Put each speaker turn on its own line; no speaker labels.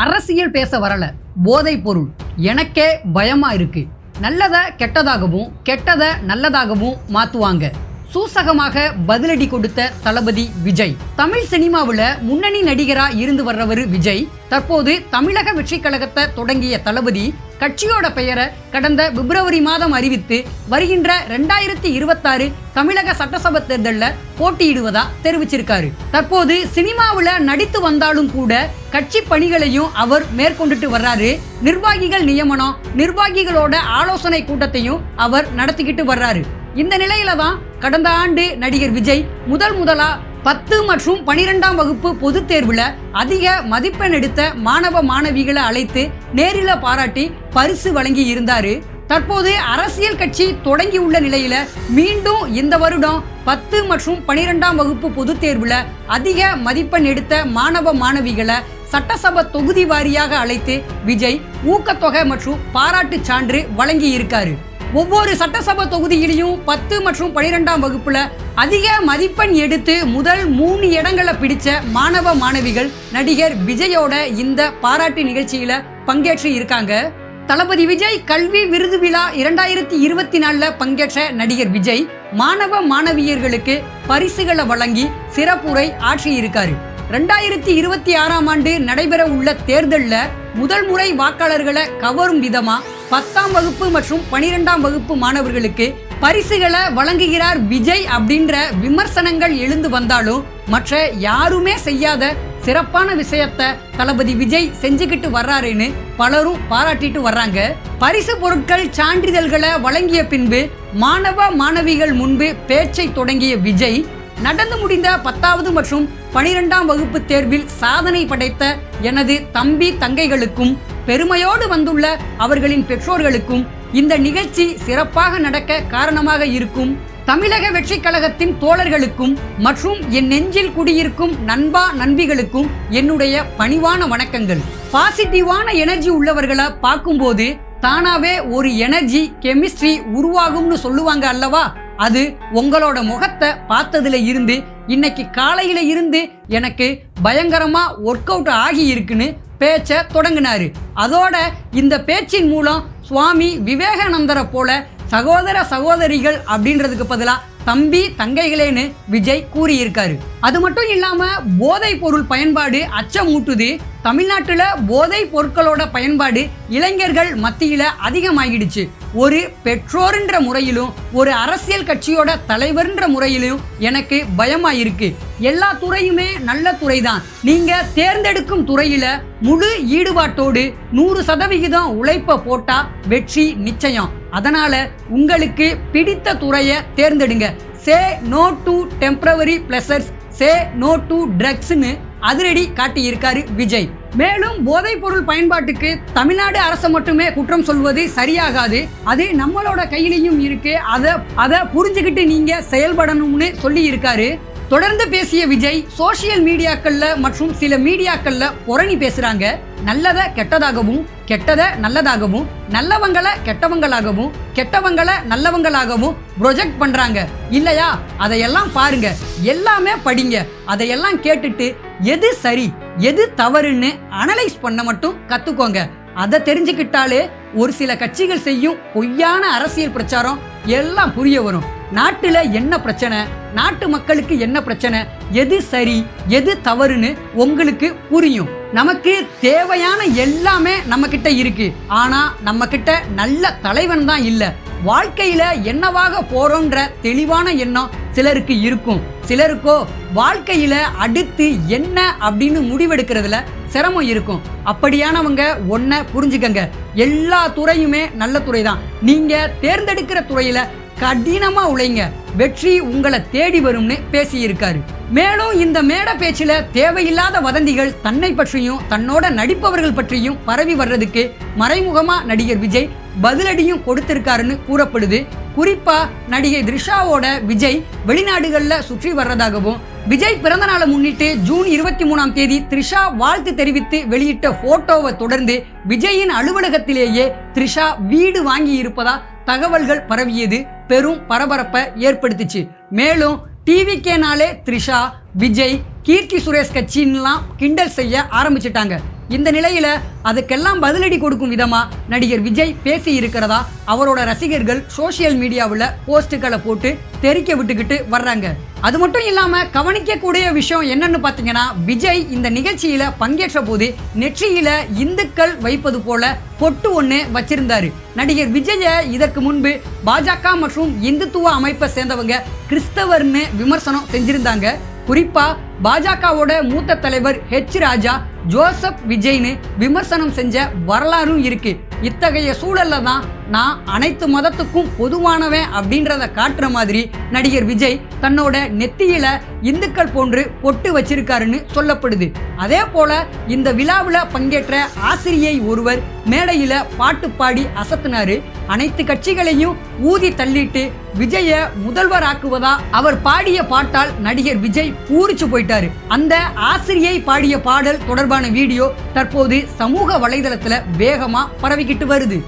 அரசியல் பேச வரல, போதைப் பொருள் எனக்கே பயமா இருக்கு. நல்லதை கெட்டதாகவும் கெட்டதை நல்லதாகவும் மாத்துவாங்க. சூசகமாக பதிலடி கொடுத்த தளபதி விஜய். தமிழ் சினிமாவில் முன்னணி நடிகரா இருந்து வர்றவர் விஜய். தற்போது தமிழக வெற்றி கழகத்தை தொடங்கிய தளபதி கட்சியோட பெயரை கடந்த பிப்ரவரி மாதம் அறிவித்து வருகின்ற 2026 தமிழக சட்டசபை தேர்தலில் போட்டியிடுவதா தெரிவிச்சிருக்காரு. தற்போது சினிமாவில் நடித்து வந்தாலும் கூட கட்சி பணிகளையும் அவர் மேற்கொண்டுட்டு வர்றாரு. நிர்வாகிகள் நியமனம், நிர்வாகிகளோட ஆலோசனை கூட்டத்தையும் அவர் நடத்திக்கிட்டு வர்றாரு. இந்த நிலையில தான் கடந்த ஆண்டு நடிகர் விஜய் முதலா 10 மற்றும் 12ஆம் வகுப்பு பொதுத் தேர்வுல அதிக மதிப்பெண் எடுத்த மாணவ மாணவிகளை அழைத்து நேரில பாராட்டி பரிசு வழங்கி இருந்தாரு. தற்போது அரசியல் கட்சி தொடங்கி உள்ள நிலையில மீண்டும் இந்த வருடம் 10 மற்றும் 12ஆம் வகுப்பு பொதுத் தேர்வுல அதிக மதிப்பெண் எடுத்த மாணவ மாணவிகளை சட்டசபை தொகுதி வாரியாக அழைத்து விஜய் ஊக்கத்தொகை மற்றும் பாராட்டு சான்று வழங்கி இருக்காரு. ஒவ்வொரு சட்டசபை தொகுதியிலையும் 10 மற்றும் 12ஆம் வகுப்புல அதிக மதிப்பெண் எடுத்து முதல் 3 இடங்களை பிடிச்ச மாணவ மாணவிகள் நடிகர் விஜயோட இந்த பாராட்டு நிகழ்ச்சியில பங்கேற்று இருக்காங்க. தளபதி விஜய் கல்வி விருது விழா 2024 பங்கேற்ற நடிகர் விஜய் மாணவ மாணவியர்களுக்கு பரிசுகளை வழங்கி சிறப்புரை ஆற்றியிருக்காரு. 2026ஆம் ஆண்டு நடைபெற உள்ள தேர்தலில் முதல் முறை வாக்காளர்களை கவரும் விதமா 10ஆம் வகுப்பு மற்றும் 12ஆம் வகுப்பு மாணவர்களுக்கு பரிசுகளை வழங்குகிறார் விஜய் அப்படின்ற விமர்சனங்கள் எழுந்து வந்தாலும் மற்ற யாருமே செய்யாத சிறப்பான விஷயத்தை தளபதி விஜய் செஞ்சுக்கிட்டு வர்றாருன்னு பலரும் பாராட்டிட்டு வர்றாங்க. பரிசு பொருட்கள் சான்றிதழ்களை வழங்கிய பின்பு மாணவ மாணவிகள் முன்பு பேச்சை தொடங்கிய விஜய் நடந்து முடிந்த 10வது மற்றும் 12ஆம் வகுப்பு தேர்வில் சாதனை படைத்த எனது தம்பி தங்கைகளுக்கும் பெருமையோடு வந்துள்ள அவர்களின் பெற்றோர்களுக்கும் இந்த நிகழ்ச்சி சிறப்பாக நடக்க காரணமாக இருக்கும் தமிழக வெற்றி கழகத்தின் தோழர்களுக்கும் மற்றும் என் நெஞ்சில் குடியிருக்கும் நண்பா நண்பிகளுக்கும் என்னுடைய பணிவான வணக்கங்கள். பாசிட்டிவான எனர்ஜி உள்ளவர்களை பார்க்கும்போது தானாவே ஒரு எனர்ஜி கெமிஸ்ட்ரி உருவாகும்னு சொல்லுவாங்க அல்லவா? அது உங்களோட முகத்தை பார்த்ததுல இருந்து இன்னைக்கு காலையில இருந்து எனக்கு பயங்கரமா ஒர்க் அவுட் ஆகி இருக்குன்னு பேச்ச தொடங்கினாரு. அதோட இந்த பேச்சின் மூலம் சுவாமி விவேகானந்தரை போல சகோதர சகோதரிகள் அப்படின்றதுக்கு பதிலா தம்பி தங்கைகளேன்னு விஜய் கூறியிருக்காரு. அது மட்டும் இல்லாம போதை பொருள் பயன்பாடு அச்சமூட்டுது. தமிழ்நாட்டுல போதை பொருட்களோட பயன்பாடு இளைஞர்கள் மத்தியில அதிகமாகிடுச்சு. ஒரு பெற்றோர்ன்ற முறையிலும் ஒரு அரசியல் கட்சியோட தலைவர்ன்ற முறையிலும் எனக்கு பயமா இருக்கு. எல்லா துறையுமே நல்ல துறை தான். நீங்க தேர்ந்தெடுக்கும் துறையில முழு ஈடுபாட்டோடு 100% உழைப்ப போட்டா வெற்றி நிச்சயம். அதனால உங்களுக்கு பிடித்த துறையை தேர்ந்தெடுங்க. Say no to temporary pleasures, say no to ட்ரக்ஸ்னு அதிரடி காட்டி இருக்காரு விஜய். மேலும் போதைப் பொருள் பயன்பாட்டுக்கு தமிழ்நாடு அரசு மட்டுமே குற்றம் சொல்வது சரியாகாது. அது நம்மளோட கையிலையும் இருக்கு. அதை புரிஞ்சுக்கிட்டு நீங்க செயல்படணும்னு சொல்லி இருக்காரு. தொடர்ந்து பேசிய விஜய் சோசியல் மீடியாக்கள்ல மற்றும் சில மீடியாக்கள்ல புரணி பேசுறாங்க. நல்லதை கெட்டதாகவும் கெட்டதை நல்லதாகவும் நல்லவங்களை கெட்டவங்களாகவும் கெட்டவங்களை நல்லவங்களாகவும் ப்ரொஜெக்ட் பண்றாங்க இல்லையா? அதையெல்லாம் பாருங்க, எல்லாமே படிங்க. அதையெல்லாம் கேட்டுட்டு எது சரி எது தவறுன்னு அனலைஸ் பண்ண மட்டும் கத்துக்கோங்க. அதை தெரிஞ்சுக்கிட்டாலே ஒரு சில கட்சிகள் செய்யும் பொய்யான அரசியல் பிரச்சாரம் எல்லாம் புரிய வரும். நாட்டுல என்ன பிரச்சனை, நாட்டு மக்களுக்கு என்ன பிரச்சனை, எது சரி எது தவறுன்னு உங்களுக்கு புரியும். நமக்கு தேவையான எல்லாமே நம்ம கிட்ட இருக்கு. ஆனா நம்ம கிட்ட நல்ல தலைவன் தான் இல்ல. வாழ்க்கையில என்னவாக போறோன்ற தெளிவான எண்ணம் சிலருக்கு இருக்கும். சிலருக்கோ வாழ்க்கையில அடுத்து என்ன அப்படின்னு முடிவெடுக்கிறதுல சிரமம் இருக்கும். அப்படியானவங்க ஒன்ன புரிஞ்சுக்கங்க, எல்லா துறையுமே நல்ல துறை தான். நீங்க தேர்ந்தெடுக்கிற துறையில கடினமா உழைங்க, வெற்றி உங்களை தேடி வரும்னு பேசியிருக்காரு. மேலும் இந்த மேடை பேச்சில தேவையில்லாத வதந்திகள் தன்னை பற்றியும் தன்னோட நடிப்பவர்கள் பற்றியும் பரவி வர்றதுக்கு மறைமுகமா நடிகர் விஜய் பதிலடியும் கொடுத்திருக்காருன்னு கூறப்படுது. குறிப்பா நடிகை த்ரிஷாவோட விஜய் வெளிநாடுகள்ல சுற்றி வர்றதாகவும், விஜய் பிறந்த நாளை முன்னிட்டு ஜூன் 23ஆம் தேதி த்ரிஷா வாழ்த்து தெரிவித்து வெளியிட்ட போட்டோவை தொடர்ந்து விஜயின் அலுவலகத்திலேயே த்ரிஷா வீடு வாங்கி இருப்பதா தகவல்கள் பரவியது பெரும் பரபரப்பை ஏற்படுத்திச்சு. மேலும் டிவிக்கேனாலே த்ரிஷா, விஜய், கீர்த்தி சுரேஷ் கட்சின்லாம் கிண்டல் செய்ய ஆரம்பிச்சிட்டாங்க. இந்த நிலையில அதுக்கெல்லாம் பதிலடி கொடுக்கும் விதமா நடிகர் விஜய் பேசி இருக்கிறதா அவரோட ரசிகர்கள் சோசியல் மீடியாவில் போஸ்டுகளை போட்டு தெரிக்க விட்டுக்கிட்டு வர்றாங்க. அது மட்டும் இல்லாம கவனிக்கக்கூடிய விஷயம் என்னன்னு பாத்தீங்கன்னா, விஜய் இந்த நிகழ்ச்சியில பங்கேற்ற போது நெற்றியில இந்துக்கள் வைப்பது போல பொட்டு ஒண்ணு வச்சிருந்தாரு. நடிகர் விஜய இதற்கு முன்பு பாஜக மற்றும் இந்துத்துவ அமைப்பை சேர்ந்தவங்க கிறிஸ்தவர்னு விமர்சனம் செஞ்சிருந்தாங்க. குறிப்பா பாஜகவோட மூத்த தலைவர் ஹெச் ராஜா ஜோசப் விஜய்னு விமர்சனம் செஞ்ச வரலாறும் இருக்கு. இத்தகைய சூழல்ல தான் நான் அனைத்து மதத்துக்கும் பொதுவானவன் அப்படின்றத காட்டுற மாதிரி நடிகர் விஜய் தன்னோட நெத்தியில இந்துக்கள் போன்று பொட்டு வச்சிருக்காருன்னு சொல்லப்படுது. அதே போல இந்த விழாவில் பங்கேற்ற ஆசிரியை ஒருவர் மேடையில பாட்டு பாடி அசத்தினாரு. அனைத்து கட்சிகளையும் ஊதி தள்ளிட்டு விஜய முதல்வராக்குவதா அவர் பாடிய பாட்டால் நடிகர் விஜய் பூரிச்சு போயிட்டாரு. அந்த ஆசிரியை பாடிய பாடல் தொடர்பான வீடியோ தற்போது சமூக வலைதளத்துல வேகமா பரவிக்கிட்டு வருது.